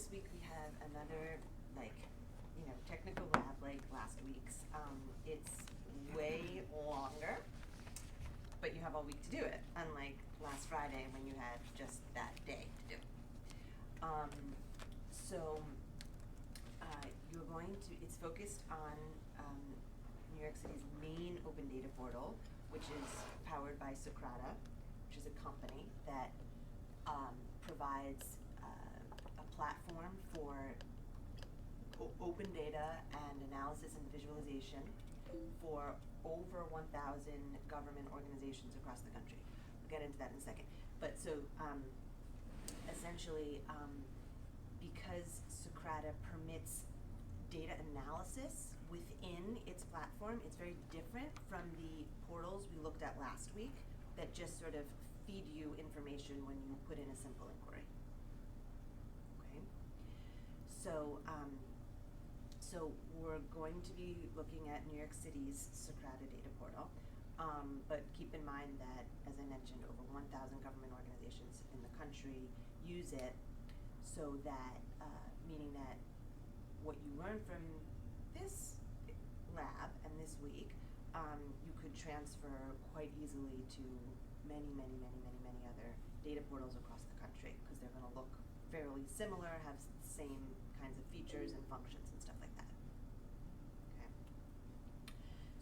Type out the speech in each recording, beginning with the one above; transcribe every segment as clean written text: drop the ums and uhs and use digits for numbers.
this week we have another, technical lab like last week's. It's way longer, but you have all week to do it, unlike last Friday when you had just that day to do it. You're going to, it's focused on New York City's main open data portal, which is powered by Socrata, which is a company that provides a platform for open data and analysis and visualization for over 1,000 government organizations across the country. We'll get into that in a second. But so essentially, because Socrata permits data analysis within its platform, it's very different from the portals we looked at last week that just sort of feed you information when you put in a simple inquiry. Okay, so we're going to be looking at New York City's Socrata data portal, but keep in mind that, as I mentioned, over 1,000 government organizations in the country use it, so that, meaning that what you learn from this lab and this week, you could transfer quite easily to many other data portals across the country, because they're going to look fairly similar, have the same kinds of features and functions and stuff like that. Okay.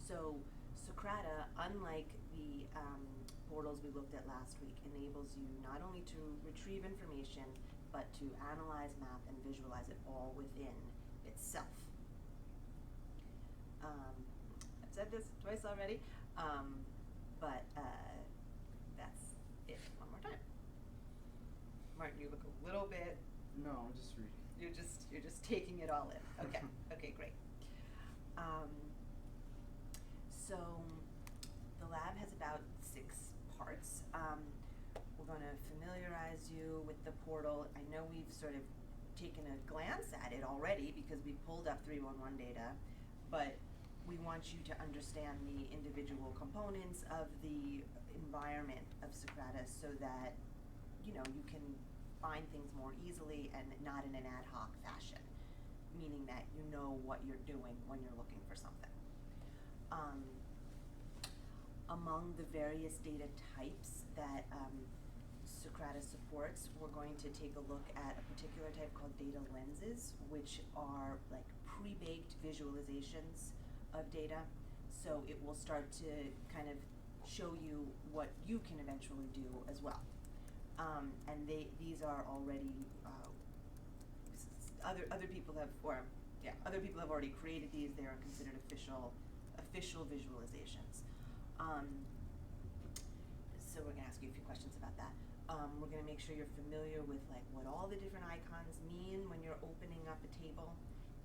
So Socrata, unlike the portals we looked at last week, enables you not only to retrieve information, but to analyze, map, and visualize it all within itself. I've said this twice already, but that's it one more time. Martin, you look a little bit. No, I'm just reading. You're just taking it all in. Okay. Okay, great. So the lab has about 6 parts. We're going to familiarize you with the portal. I know we've sort of taken a glance at it already because we pulled up 311 data, but we want you to understand the individual components of the environment of Socrata so that you can find things more easily and not in an ad hoc fashion, meaning that you know what you're doing when you're looking for something. Among the various data types that Socrata supports, we're going to take a look at a particular type called data lenses, which are like pre-baked visualizations of data. So it will start to kind of show you what you can eventually do as well. And these are already other people have already created these. They are considered official visualizations. So we're gonna ask you a few questions about that. We're gonna make sure you're familiar with like what all the different icons mean when you're opening up a table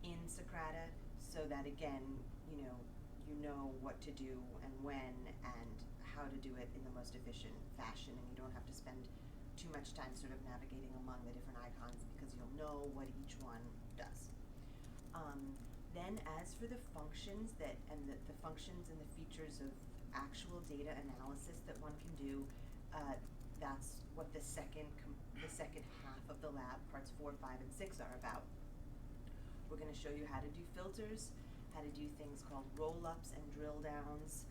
in Socrata, so that again, you know what to do and when and how to do it in the most efficient fashion, and you don't have to spend too much time sort of navigating among the different icons because you'll know what each one does. Then as for the functions and the functions and the features of actual data analysis that one can do, that's what the second half of the lab, parts 4, 5, and 6 are about. We're going to show you how to do filters, how to do things called rollups and drilldowns,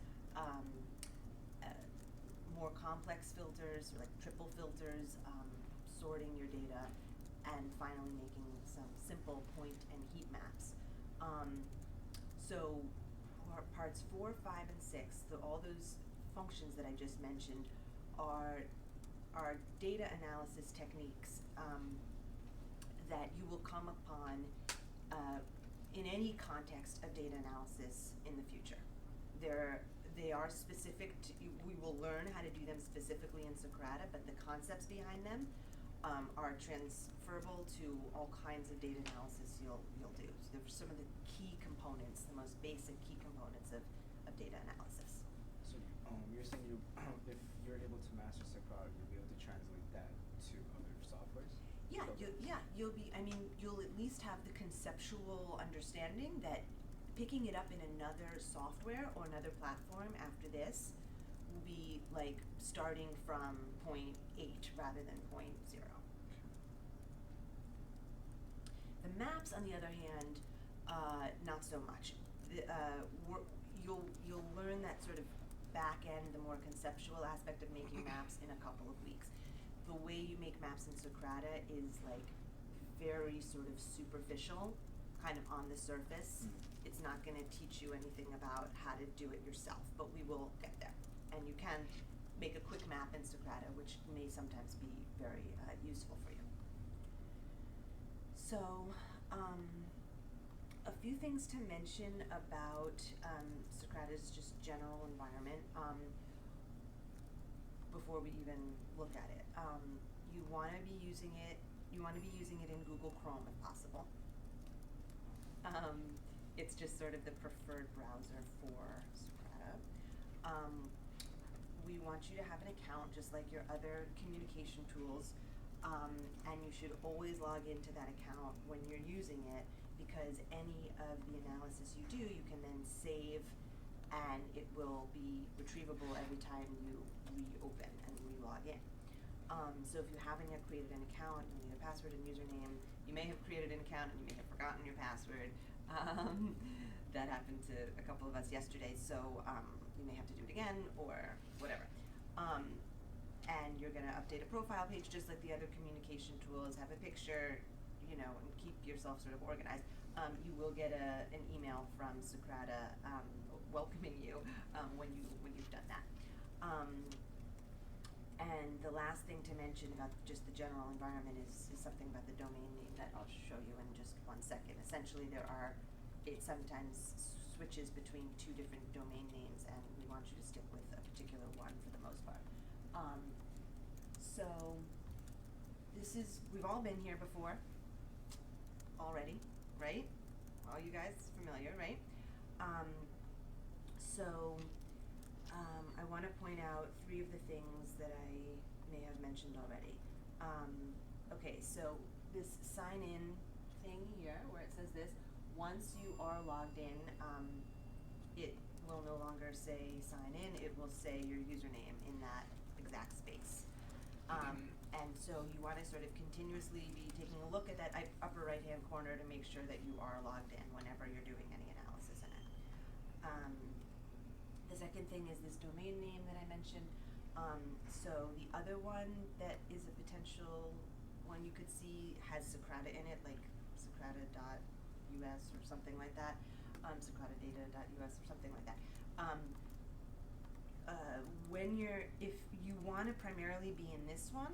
more complex filters, like triple filters, sorting your data, and finally making some simple point and heat maps. So parts 4, 5, and 6, all those functions that I just mentioned are data analysis techniques that you will come upon in any context of data analysis in the future. They are specific to, we will learn how to do them specifically in Socrata, but the concepts behind them are transferable to all kinds of data analysis you'll do. So they're some of the key components, the most basic key components of data analysis. So you're saying if you're able to master Socrata, you'll be able to translate that to other softwares? Yeah, you'll at least have the conceptual understanding that picking it up in another software or another platform after this will be like starting from point 8 rather than point 0. maps, on the other hand, not so much. You'll learn that sort of back end, the more conceptual aspect of making maps in a couple of weeks. The way you make maps in Socrata is like very sort of superficial, kind of on the surface. It's not going to teach you anything about how to do it yourself, but we will get there. And you can make a quick map in Socrata, which may sometimes be very useful for you. So, a few things to mention about Socrata's just general environment before we even look at it. You want to be using it. You want to be using it in Google Chrome if possible. It's just sort of the preferred browser for Socrata. We want you to have an account just like your other communication tools, and you should always log into that account when you're using it, because any of the analysis you do, you can then save, and it will be retrievable every time you reopen and re-log in. So if you haven't yet created an account, you need a password and username. You may have created an account and you may have forgotten your password. That happened to a couple of us yesterday, so you may have to do it again or whatever. And you're going to update a profile page just like the other communication tools, have a picture, and keep yourself sort of organized. You will get an email from Socrata welcoming you when you've done that. And the last thing to mention about just the general environment is something about the domain name that I'll show you in just 1 second. Essentially, it sometimes switches between 2 different domain names, and we want you to stick with a particular one for the most part. So we've all been here before already, right? All you guys familiar, right? I want to point out 3 of the things that I may have mentioned already. Okay, so this sign in thing here where it says this, once you are logged in, it will no longer say sign in, it will say your username in that exact space. And so you want to sort of continuously be taking a look at that upper right hand corner to make sure that you are logged in whenever you're doing any analysis in it. The second thing is this domain name that I mentioned. So the other one that is a potential one you could see has Socrata in it, like Socrata.us or something like that, Socratadata.us or something like that. If you want to primarily be in this one,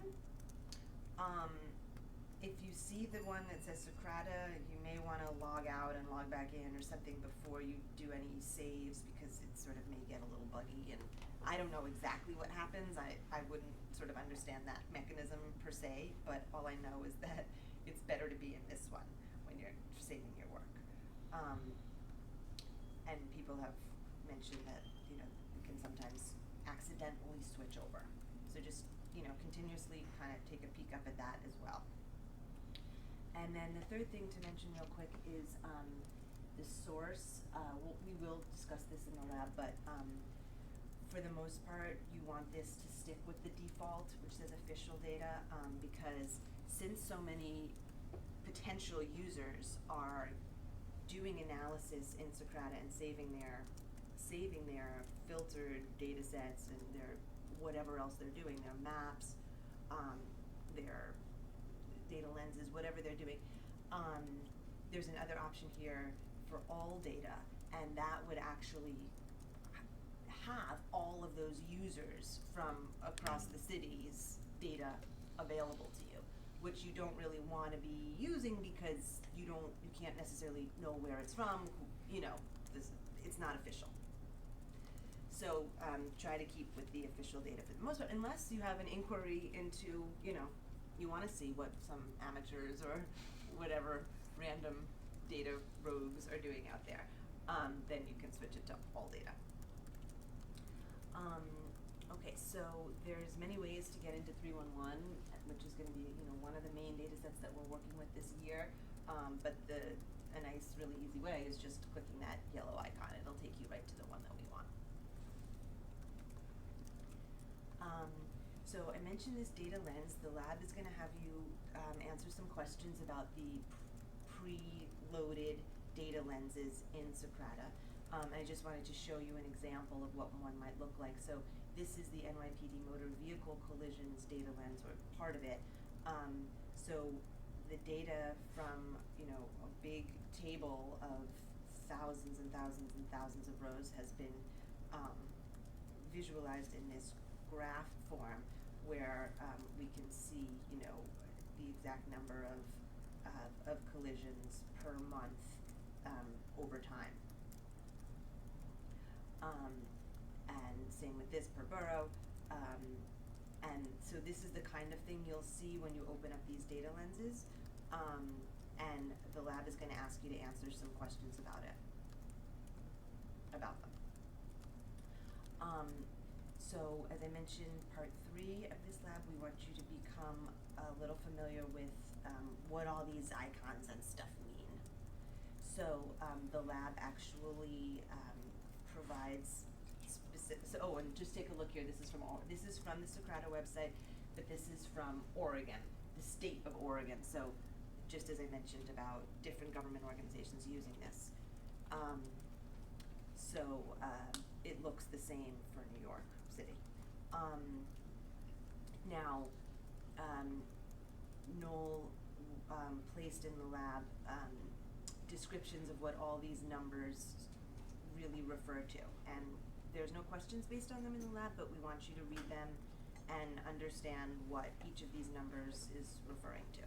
if you see the one that says Socrata, you may want to log out and log back in or something before you do any saves, because it sort of may get a little buggy, and I don't know exactly what happens. I wouldn't sort of understand that mechanism per se, but all I know is that it's better to be in this one when you're saving your work. And people have mentioned that, you can sometimes accidentally switch over. So just, continuously kind of take a peek up at that as well. And then the third thing to mention real quick is the source. We will discuss this in the lab, but for the most part, you want this to stick with the default, which says official data, because since so many potential users are doing analysis in Socrata and saving their filtered data sets and their whatever else they're doing, their maps, their data lenses, whatever they're doing, there's another option here for all data, and that would actually have all of those users from across the city's data available to you, which you don't really want to be using because you can't necessarily know where it's from. It's not official. So try to keep with the official data for the most part, unless you have an inquiry into, you want to see what some amateurs or whatever random data rogues are doing out there. Then you can switch it to all data. Okay, so there's many ways to get into 311, which is going to be, one of the main data sets that we're working with this year. But a nice, really easy way is just clicking that yellow icon. It'll take you right to the one that we want. So I mentioned this data lens. The lab is going to have you answer some questions about the pre-loaded data lenses in Socrata. I just wanted to show you an example of what one might look like. So this is the NYPD motor vehicle collisions data lens, or part of it. So the data from, you know, a big table of thousands and thousands and thousands of rows has been visualized in this graph form, where we can see, you know, the exact number of collisions per month over time. And same with this per borough. And so this is the kind of thing you'll see when you open up these data lenses. And the lab is going to ask you to answer some questions about them. So as I mentioned, part 3 of this lab, we want you to become a little familiar with what all these icons and stuff mean. So the lab actually provides specific, so, and just take a look here, this is from the Socrata website, but this is from Oregon, the state of Oregon. So just as I mentioned about different government organizations using this. It looks the same for New York City. Now, Noel placed in the lab descriptions of what all these numbers really refer to. And there's no questions based on them in the lab, but we want you to read them and understand what each of these numbers is referring to.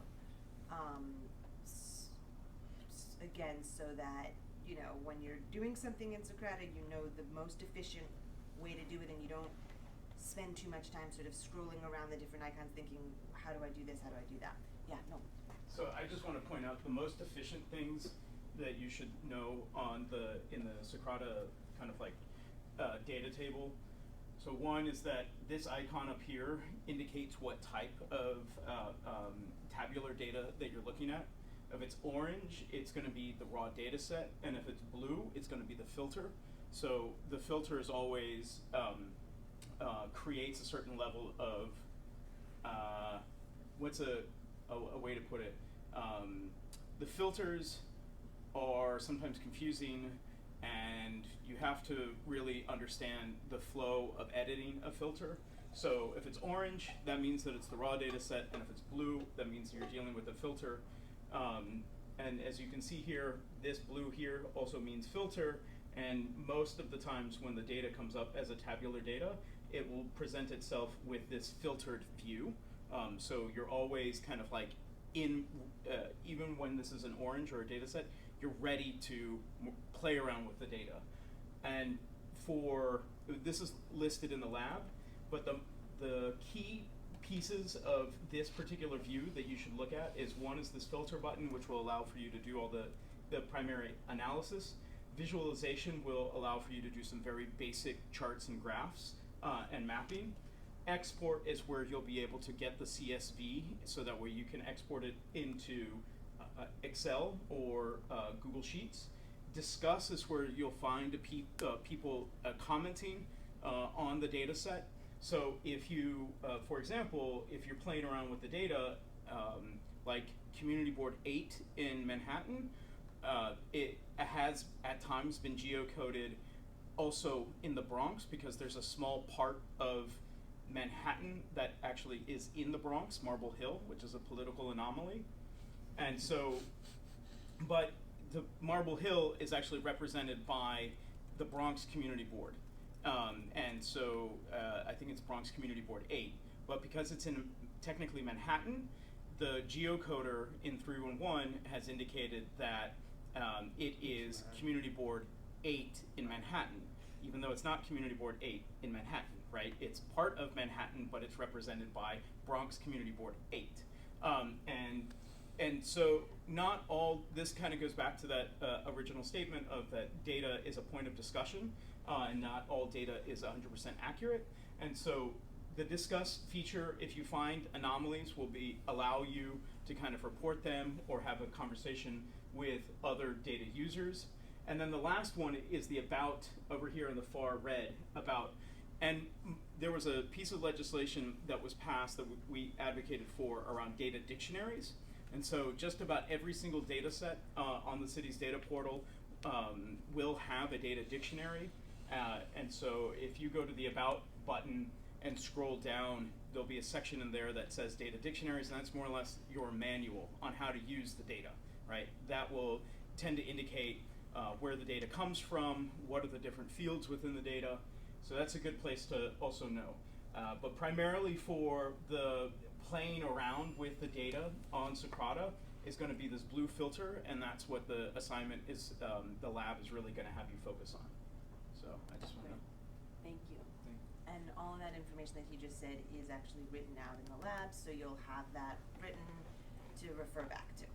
Again, so that, you know, when you're doing something in Socrata, you know the most efficient way to do it, and you don't spend too much time sort of scrolling around the different icons thinking, how do I do this, how do I do that? Yeah, no. So I just want to point out the most efficient things that you should know in the Socrata kind of like data table. So one is that this icon up here indicates what type of tabular data that you're looking at. If it's orange, it's going to be the raw data set, and if it's blue, it's going to be the filter. So the filter is always creates a certain level of what's a way to put it? The filters are sometimes confusing, and you have to really understand the flow of editing a filter. So if it's orange, that means that it's the raw data set, and if it's blue, that means you're dealing with a filter. And as you can see here, this blue here also means filter, and most of the times when the data comes up as a tabular data, it will present itself with this filtered view. So you're always kind of like even when this is an orange or a data set, you're ready to play around with the data. And this is listed in the lab, but the key pieces of this particular view that you should look at is, one is this filter button, which will allow for you to do all the primary analysis. Visualization will allow for you to do some very basic charts and graphs and mapping. Export is where you'll be able to get the CSV, so that way you can export it into Excel or Google Sheets. Discuss is where you'll find people commenting on the data set. So if you, for example, if you're playing around with the data, like Community Board 8 in Manhattan, it has at times been geocoded also in the Bronx, because there's a small part of Manhattan that actually is in the Bronx, Marble Hill, which is a political anomaly. And so, but the Marble Hill is actually represented by the Bronx Community Board. And so I think it's Bronx Community Board 8. But because it's in technically Manhattan, the geocoder in 311 has indicated that it is Community Board 8 in Manhattan, even though it's not Community Board 8 in Manhattan, right? It's part of Manhattan, but it's represented by Bronx Community Board 8. And so not all, this kind of goes back to that original statement of that data is a point of discussion, and not all data is 100% accurate. And so the discuss feature, if you find anomalies, will allow you to kind of report them or have a conversation with other data users. And then the last one is the about, over here in the far red, about. And there was a piece of legislation that was passed that we advocated for around data dictionaries. And so just about every single data set on the city's data portal will have a data dictionary. And so if you go to the About button and scroll down, there'll be a section in there that says data dictionaries, and that's more or less your manual on how to use the data, right? That will tend to indicate where the data comes from, what are the different fields within the data. So that's a good place to also know. But primarily for the playing around with the data on Socrata is going to be this blue filter, and that's what the assignment is, the lab is really going to have you focus on. So I just want to. Thank you. And all of that information that you just said is actually written out in the lab, so you'll have that written to refer back to.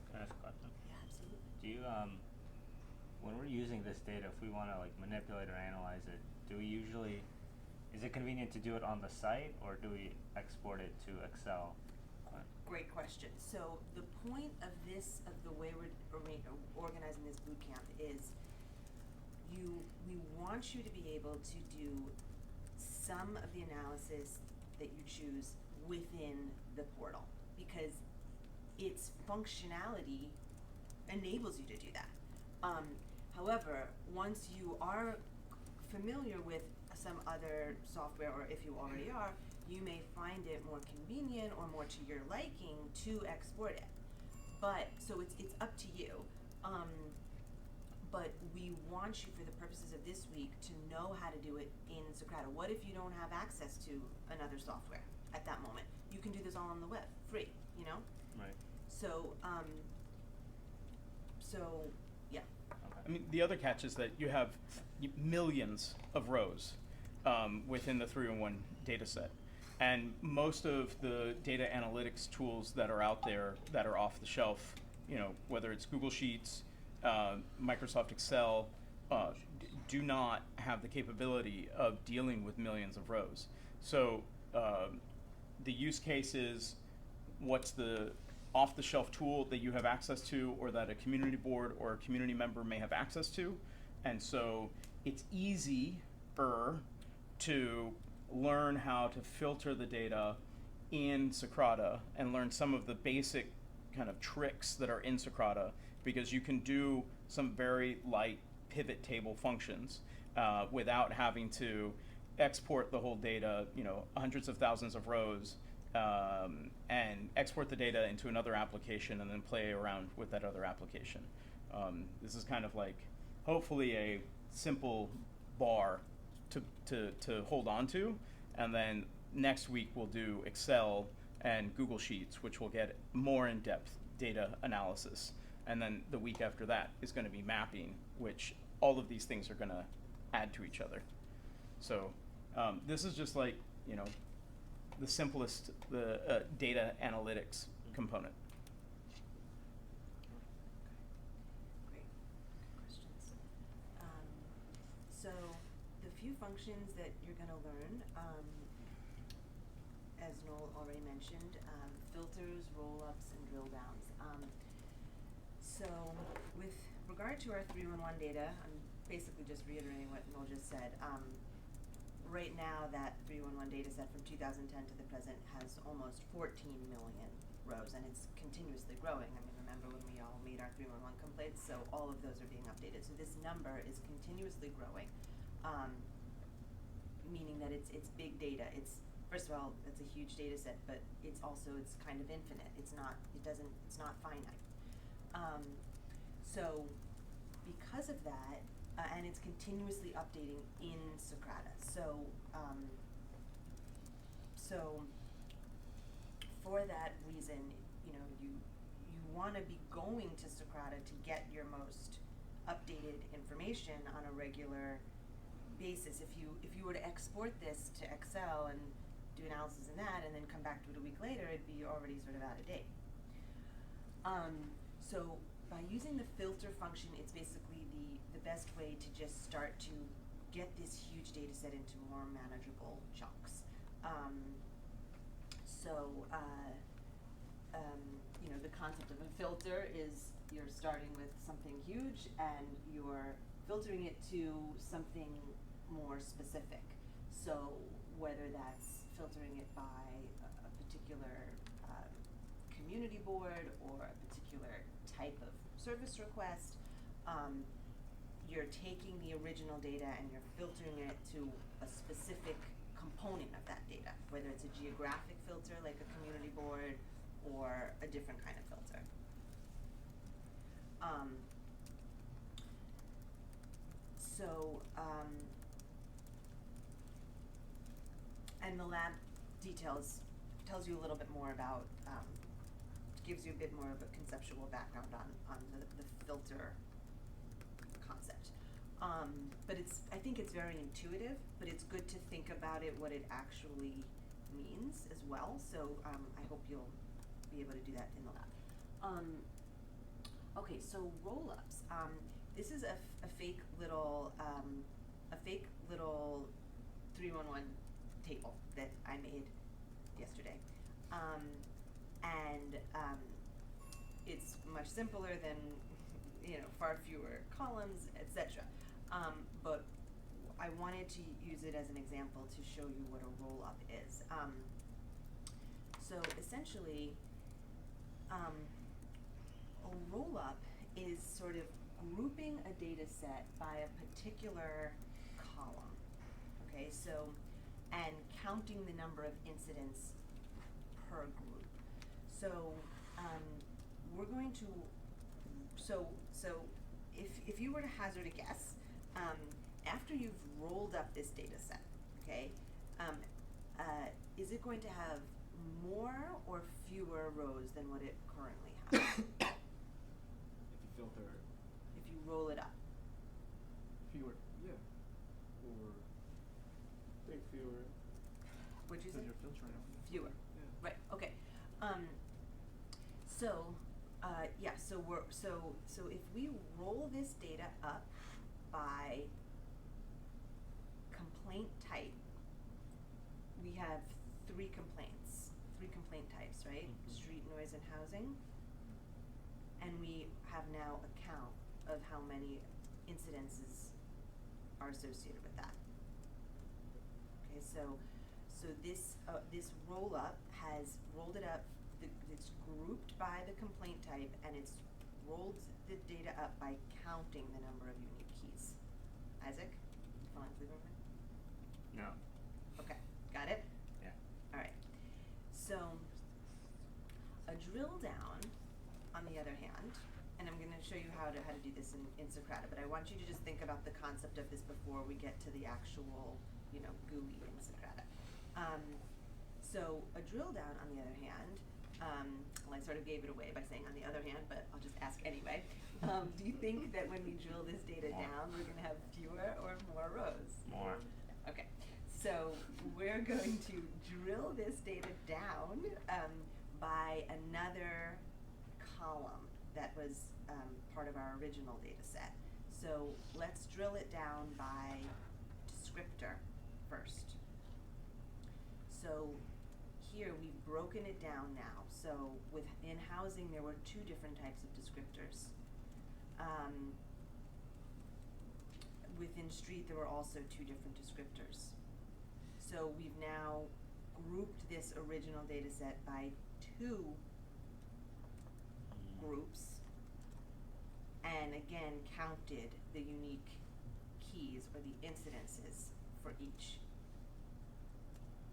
Can I ask a question? Yeah, absolutely. Do you, when we're using this data, if we want to like manipulate or analyze it, is it convenient to do it on the site, or do we export it to Excel? Great question. So the point of this, of the way we're organizing this boot camp is we want you to be able to do some of the analysis that you choose within the portal, because its functionality enables you to do that. However, once you are familiar with some other software, or if you already are, you may find it more convenient or more to your liking to export it. But, so it's up to you. But we want you, for the purposes of this week, to know how to do it in Socrata. What if you don't have access to another software at that moment? You can do this all on the web, free, you know? Right. So, yeah. Okay. I mean, the other catch is that you have millions of rows within the 3-in-1 data set. And most of the data analytics tools that are out there that are off the shelf, you know, whether it's Google Sheets, Microsoft Excel, do not have the capability of dealing with millions of rows. So the use case is, what's the off-the-shelf tool that you have access to, or that a community board or a community member may have access to. And so it's easier to learn how to filter the data in Socrata and learn some of the basic kind of tricks that are in Socrata, because you can do some very light pivot table functions without having to export the whole data, you know, hundreds of thousands of rows, and export the data into another application and then play around with that other application. This is kind of like, hopefully, a simple bar to hold on to, and then next week we'll do Excel and Google Sheets, which will get more in-depth data analysis. And then the week after that is going to be mapping, which all of these things are going to add to each other. So this is just like, you know, the simplest, the data analytics component. Great questions. So the few functions that you're going to learn, as Noel already mentioned, filters, rollups, and drill downs. So with regard to our 3-in-1 data, I'm basically just reiterating what Noel just said. Right now, that 3-in-1 data set from 2010 to the present has almost 14 million rows, and it's continuously growing. I mean, remember when we all made our 3-in-1 complaints? So all of those are being updated. So this number is continuously growing, meaning that it's big data. It's, first of all, it's a huge data set, but it's kind of infinite. It's not finite. So because of that, and it's continuously updating in Socrata. So for that reason, you know, you want to be going to Socrata to get your most updated information on a regular basis. If you were to export this to Excel and do analysis in that, and then come back to it a week later, it'd be already sort of out of date. So by using the filter function, it's basically the best way to just start to get this huge data set into more manageable chunks. You know, the concept of a filter is you're starting with something huge and you're filtering it to something more specific. So whether that's filtering it by a particular community board or a particular type of service request. You're taking the original data and you're filtering it to a specific component of that data, whether it's a geographic filter like a community board or a different kind of filter. And the lab tells you a little bit more about, gives you a bit more of a conceptual background on the filter concept. But I think it's very intuitive, but it's good to think about it, what it actually means as well. So I hope you'll be able to do that in the lab. Okay, so Rollups. This is a fake little 311 table that I made yesterday, and it's much simpler than far fewer columns, etc. But I wanted to use it as an example to show you what a rollup is. So essentially, a rollup is sort of grouping a data set by a particular column. Okay, so, and counting the number of incidents per group. So we're going to, so if you were to hazard a guess, after you've rolled up this data set, okay, is it going to have more or fewer rows than what it currently has? If you filter. If you roll it up. Fewer. Yeah. Or. I think fewer. What'd you say? Because you're filtering them. Fewer. Yeah. Right. Okay. So if we roll this data up by complaint type, we have three complaint types, right? Mm-hmm. Street, noise, and housing. And we have now a count of how many incidences are associated with that. Okay, so this roll up has rolled it up. It's grouped by the complaint type, and it's rolled the data up by counting the number of unique keys. Isaac, follow through with me? No. Okay, got it? Yeah. All right. So a drill down, on the other hand, and I'm going to show you how to do this in Socrata, but I want you to just think about the concept of this before we get to the actual, GUI in Socrata. So a drill down, on the other hand, well, I sort of gave it away by saying on the other hand, but I'll just ask anyway. Do you think that when we drill this data down, we're going to have fewer or more rows? More. Okay, so we're going to drill this data down by another column that was part of our original data set. So let's drill it down by descriptor first. So here we've broken it down now. So in housing there were two different types of descriptors. Within street there were also two different descriptors. So we've now grouped this original data set by two groups, and again counted the unique keys or the incidences for each.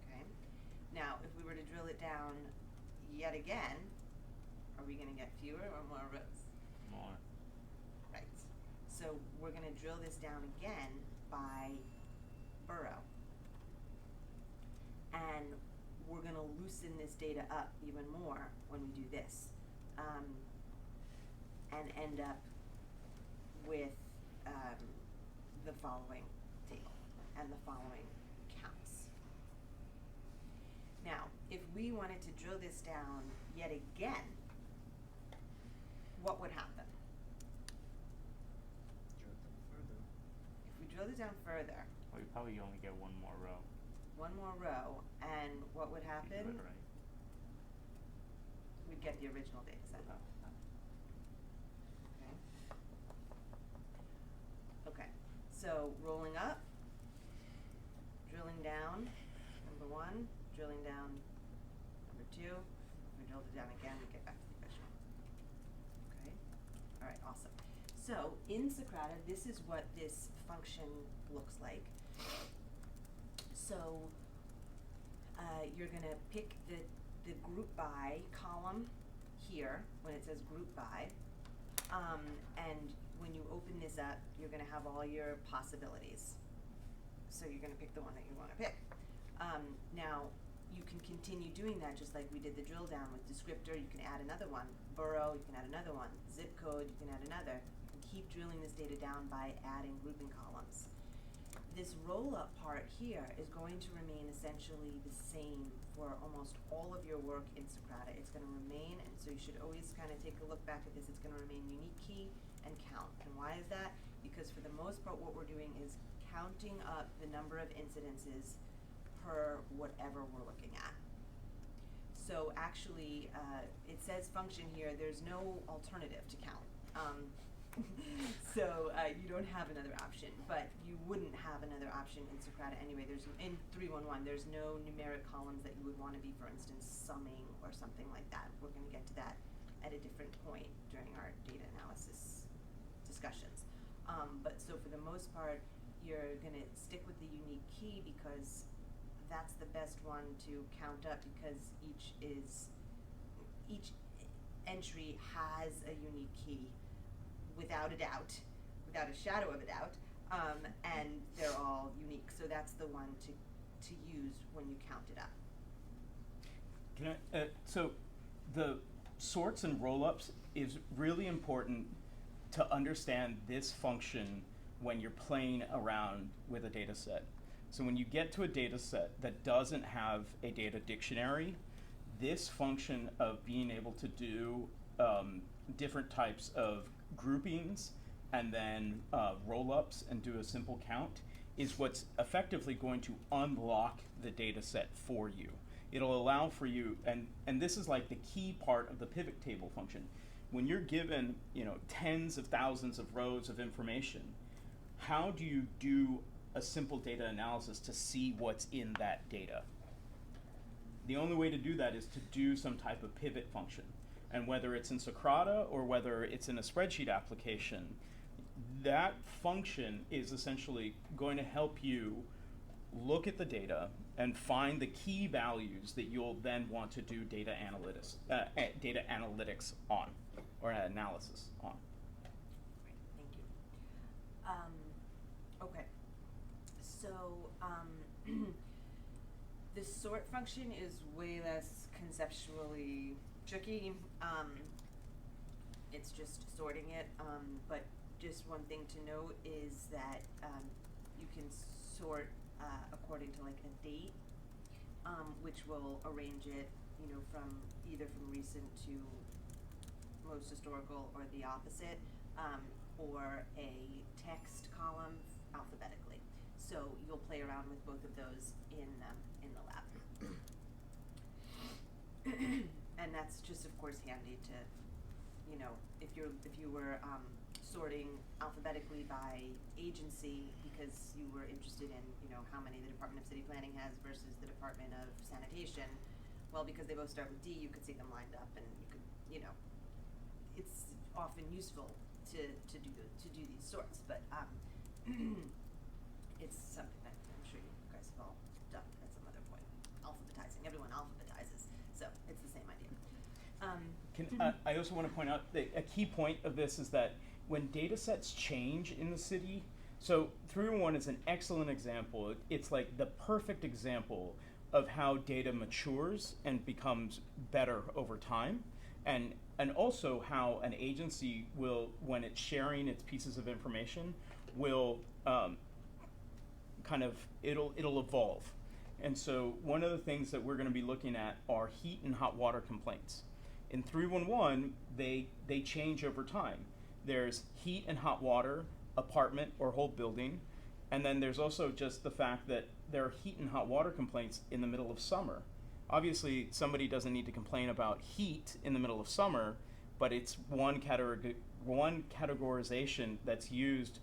Okay. Now, if we were to drill it down yet again, are we going to get fewer or more rows? More. Right. So we're going to drill this down again by borough. And we're going to loosen this data up even more when we do this, and end up with the following table and the following counts. Now, if we wanted to drill this down yet again, what would happen? Drill it down further. If we drill it down further, Well, you probably only get one more row. one more row, and what would If you happen? do it right. We'd get the original data set. Oh. Okay, so rolling up, drilling down, number one, drilling down, number two. If we filter down again and get back to the original. Okay, all right, awesome. So in Socrata, this is what this function looks like. So you're gonna pick the group by column here when it says group by, and when you open this up, you're gonna have all your possibilities. So you're gonna pick the one that you wanna pick. Now, you can continue doing that just like we did the drill down with descriptor. You can add another one. Borough, you can add another one. Zip code, you can add another. You can keep drilling this data down by adding grouping columns. This roll-up part here is going to remain essentially the same for almost all of your work in Socrata. It's gonna remain, and so you should always kind of take a look back at this. It's gonna remain unique key and count. And why is that? Because for the most part, what we're doing is counting up the number of incidences per whatever we're looking at. So actually, it says function here, there's no alternative to count. So you don't have another option, but you wouldn't have another option in Socrata anyway. There's, in 311, there's no numeric columns that you would want to be, for instance, summing or something like that. We're gonna get to that at a different point during our data analysis discussions. But so for the most part, you're gonna stick with the unique key because that's the best one to count up, because each entry has a unique key, without a doubt, without a shadow of a doubt, and they're all unique. So that's the one to use when you count it up. Can I, so the sorts and rollups is really important to understand this function when you're playing around with a data set. So when you get to a data set that doesn't have a data dictionary, this function of being able to do different types of groupings and then roll-ups and do a simple count is what's effectively going to unlock the data set for you. It'll allow for you, and this is like the key part of the pivot table function. When you're given, tens of thousands of rows of information, how do you do a simple data analysis to see what's in that data? The only way to do that is to do some type of pivot function. And whether it's in Socrata or whether it's in a spreadsheet application, that function is essentially going to help you look at the data and find the key values that you'll then want to do data analytics on, or analysis on. Great, thank you. Okay, so the sort function is way less conceptually tricky. It's just sorting it, but just one thing to note is that you can sort according to like a date, which will arrange it, from either from recent to most historical or the opposite, or a text column alphabetically. So you'll play around with both of those in the lab. And that's just, of course, handy to, if you were sorting alphabetically by agency because you were interested in, how many the Department of City Planning has versus the Department of Sanitation. Well, because they both start with D, you could see them lined up, and you could, it's often useful to do these sorts, but it's something that I'm sure you guys have all done at some other point. Alphabetizing, everyone alphabetizes, so it's the same idea. I also want to point out that a key point of this is that when data sets change in the city, so 301 is an excellent example. It's like the perfect example of how data matures and becomes better over time, and also how an agency will, when it's sharing its pieces of information, will it'll evolve. And so one of the things that we're going to be looking at are heat and hot water complaints. In 311, they change over time. There's heat and hot water, apartment or whole building, and then there's also just the fact that there are heat and hot water complaints in the middle of summer. Obviously, somebody doesn't need to complain about heat in the middle of summer, but it's one categorization that's used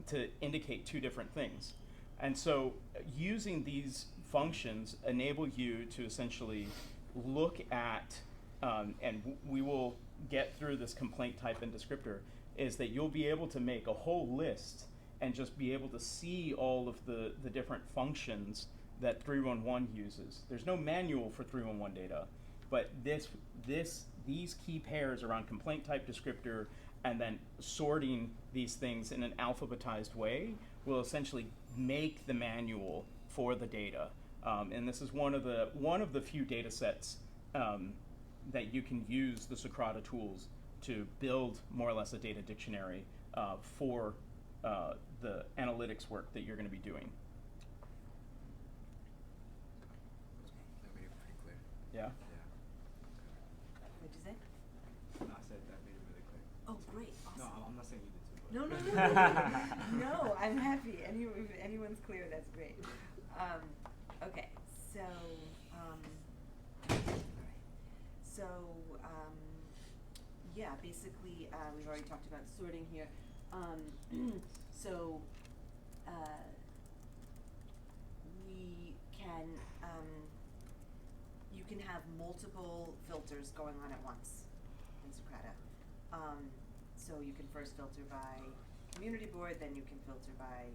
to indicate two different things. And so using these functions enable you to essentially look at and we will get through this complaint type and descriptor, is that you'll be able to make a whole list and just be able to see all of the different functions that 311 uses. There's no manual for 311 data, but these key pairs around complaint type descriptor and then sorting these things in an alphabetized way will essentially make the manual for the data. And this is one of the few data sets that you can use the Socrata tools to build more or less a data dictionary for the analytics work that you're going to be doing. That made it pretty clear. Yeah? Yeah. What'd you say? No, I said that made it really clear. Oh, great, awesome. No, I'm not saying you did too. No, but- no, I'm happy. If anyone's clear, that's great. Okay, so, yeah, basically, we've already talked about sorting here. So, we can, you can have multiple filters going on at once in Socrata. So you can first filter by community board, then you can filter by,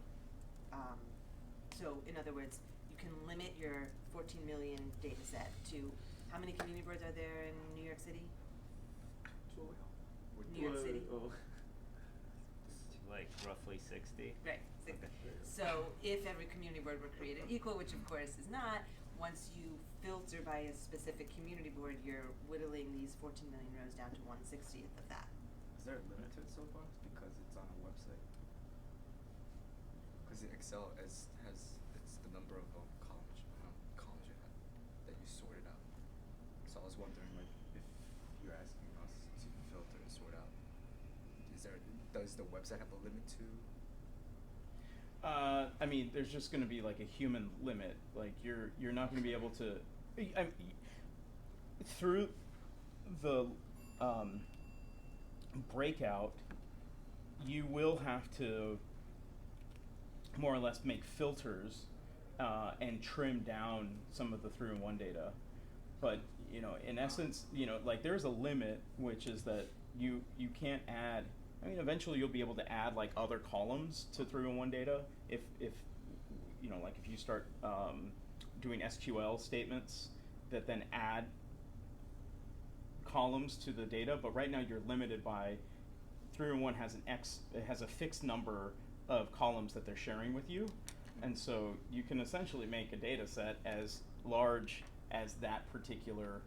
so in other words, you can limit your 14 million data set to, how many community boards are there in New York City? New York City? Like roughly 60. Right, 60. Okay. So if every community board were created equal, which of course is not, once you filter by a specific community board, you're whittling these 14 million rows down to 1/60th of that. Is there a limit to it so far? Because it's on a website. Because Excel has it's the number of columns you have that you sorted out. So I was wondering, like, if you're asking us to filter and sort out, does the website have a limit to? I mean, there's just going to be like a human limit. Like you're not going to be able to, through the breakout, you will have to more or less make filters and trim down some of the 3-in-1 data. But in essence, like there's a limit, which is that you can't add. I mean, eventually you'll be able to add like other columns to 3-in-1 data if like if you start doing SQL statements that then add columns to the data. But right now you're limited by 3-in-1 has a fixed number of columns that they're sharing with you, and so you can essentially make a data set as large as that particular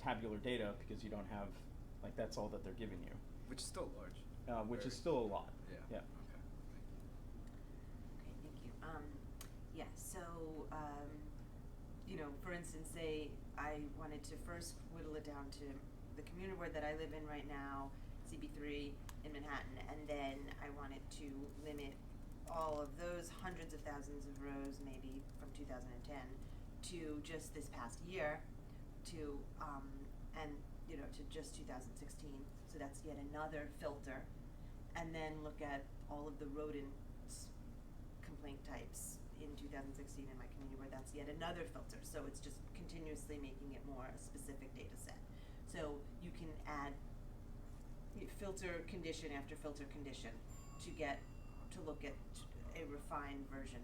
tabular data because you don't have that's all that they're giving you. Which is still large. Which is still a lot. Yeah. Yeah. Okay. Okay, thank you. Yeah, so, for instance, say I wanted to first whittle it down to the community board that I live in right now, CB3 in Manhattan, and then I wanted to limit all of those hundreds of thousands of rows, maybe from 2010, to just this past year, to just 2016. So that's yet another filter, and then look at all of the rodent complaint types in 2016 in my community board. That's yet another filter. So it's just continuously making it more a specific data set. So you can add filter condition after filter condition to look at a refined version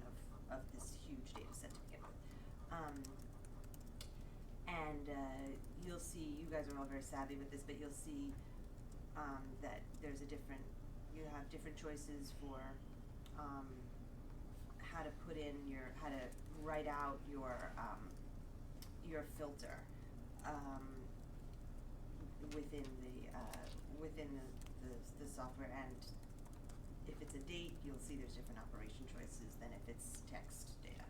of this huge data set to begin with. You'll see, you guys are all very savvy with this, but you'll see that there's you have different choices for how to put in how to write out your filter within the software. And if it's a date, you'll see there's different operation choices than if it's text data.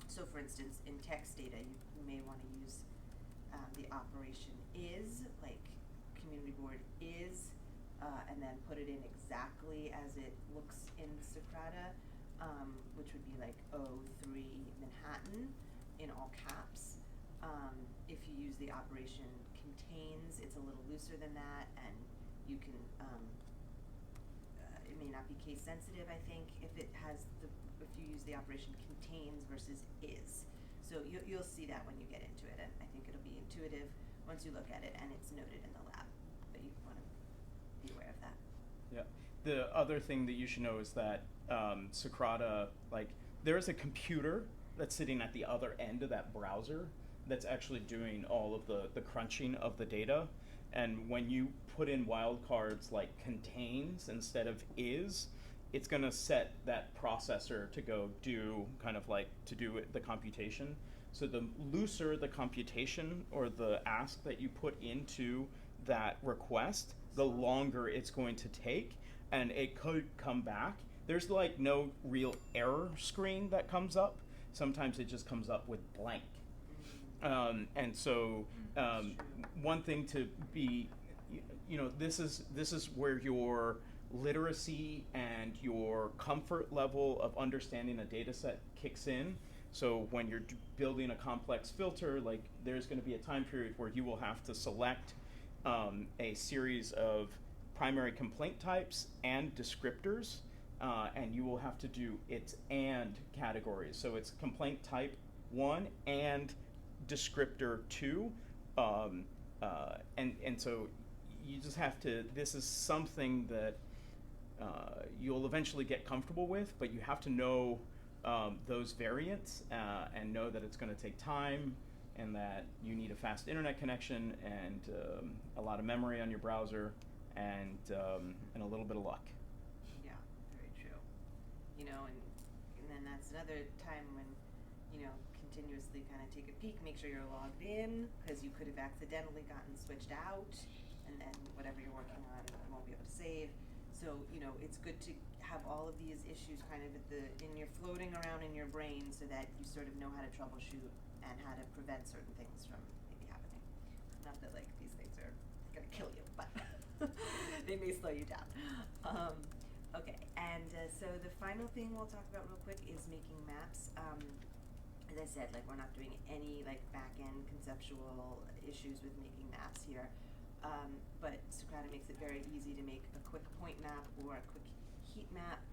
So for instance, in text data, you may want to use the operation is, like community board is, and then put it in exactly as it looks in Socrata, which would be like O3 Manhattan in all caps. If you use the operation contains, it's a little looser than that, and you can, it may not be case sensitive, I think, if you use the operation contains versus is. So you'll see that when you get into it, and I think it'll be intuitive once you look at it and it's noted in the lab. But you want to be aware of that. Yeah. The other thing that you should know is that Socrata, like, there is a computer that's sitting at the other end of that browser that's actually doing all of the crunching of the data. And when you put in wildcards like contains instead of is, it's going to set that processor to go do the computation. So the looser the computation or the ask that you put into that request, the longer it's going to take, and it could come back. There's like no real error screen that comes up. Sometimes it just comes up with blank. And so one thing to be, this is where your literacy and your comfort level of understanding a data set kicks in. So when you're building a complex filter, like, there's going to be a time period where you will have to select a series of primary complaint types and descriptors, and you will have to do its and categories. So it's complaint type 1 and descriptor 2, and so you just have to, this is something that you'll eventually get comfortable with, but you have to know those variants and know that it's going to take time, and that you need a fast internet connection and a lot of memory on your browser, and a little bit of luck. Yeah, very true. And then that's another time when, continuously kind of take a peek, make sure you're logged in, because you could have accidentally gotten switched out, and then whatever you're working on, you won't be able to save. So, it's good to have all of these issues kind of floating around in your brain, so that you sort of know how to troubleshoot and how to prevent certain things from maybe happening. Not that, like, these things are gonna kill you, but they may slow you down. Okay, and so the final thing we'll talk about real quick is making maps. As I said, like, we're not doing any, like, back-end conceptual issues with making maps here. But Socrata makes it very easy to make a quick point map or a quick heat map,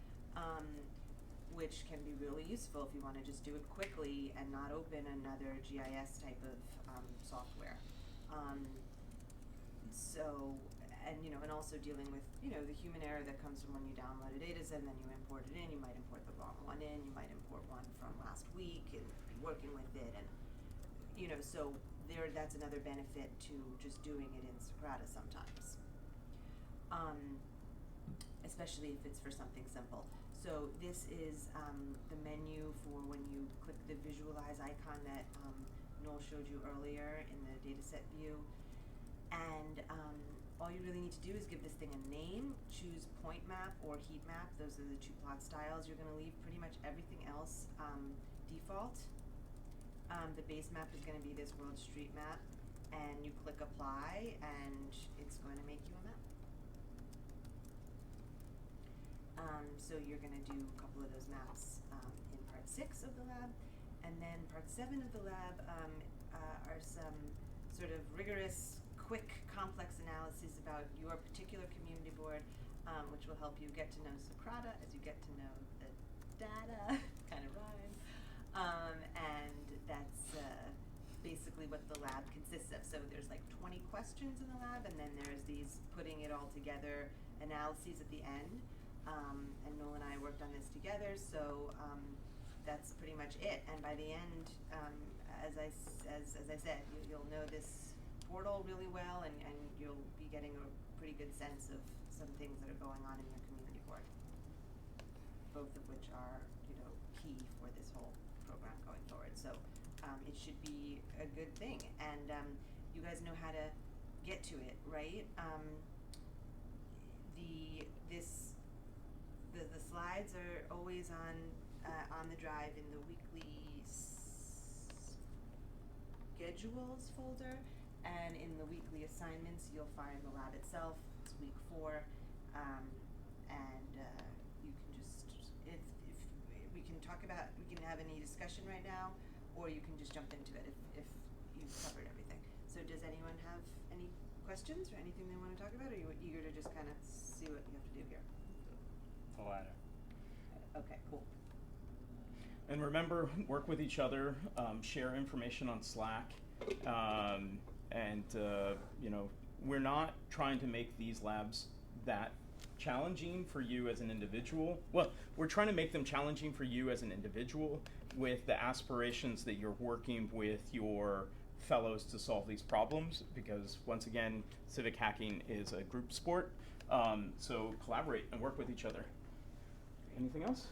which can be really useful if you want to just do it quickly and not open another GIS type of software. And also dealing with, the human error that comes from when you download a data set and then you import it in. You might import the wrong one in, you might import one from last week and be working with it, and, so that's another benefit to just doing it in Socrata sometimes. Especially if it's for something simple. So this is the menu for when you click the visualize icon that Noel showed you earlier in the dataset view. And all you really need to do is give this thing a name, choose point map or heat map. Those are the two plot styles. You're going to leave pretty much everything else default. The base map is going to be this world street map, and you click apply, and it's going to make you a map. So you're going to do a couple of those maps in part 6 of the lab, and then part 7 of the lab are some sort of rigorous, quick, complex analyses about your particular community board, which will help you get to know Socrata as you get to know the data. Kind of rhymes. And that's basically what the lab consists of. So there's like 20 questions in the lab, and then there's these putting it all together analyses at the end. And Noel and I worked on this together, so that's pretty much it. And by the end, as I said, you'll know this portal really well, and you'll be getting a pretty good sense of some things that are going on in your community board, both of which are, key for this whole program going forward. So it should be a good thing, and you guys know how to get to it, right? The slides are always on the drive in the weekly schedules folder, and in the weekly assignments you'll find the lab itself. It's week 4, and you can just, if we can talk about, we can have any discussion right now, or you can just jump into it if you've covered everything. So does anyone have any questions or anything they want to talk about, or are you eager to just kind of see what you have to do here? The latter. Okay, cool. And remember, work with each other, share information on Slack, and you know, we're not trying to make these labs that challenging for you as an individual. Well, we're trying to make them challenging for you as an individual with the aspirations that you're working with your fellows to solve these problems, because once again, civic hacking is a group sport. So collaborate and work with each other. Anything else?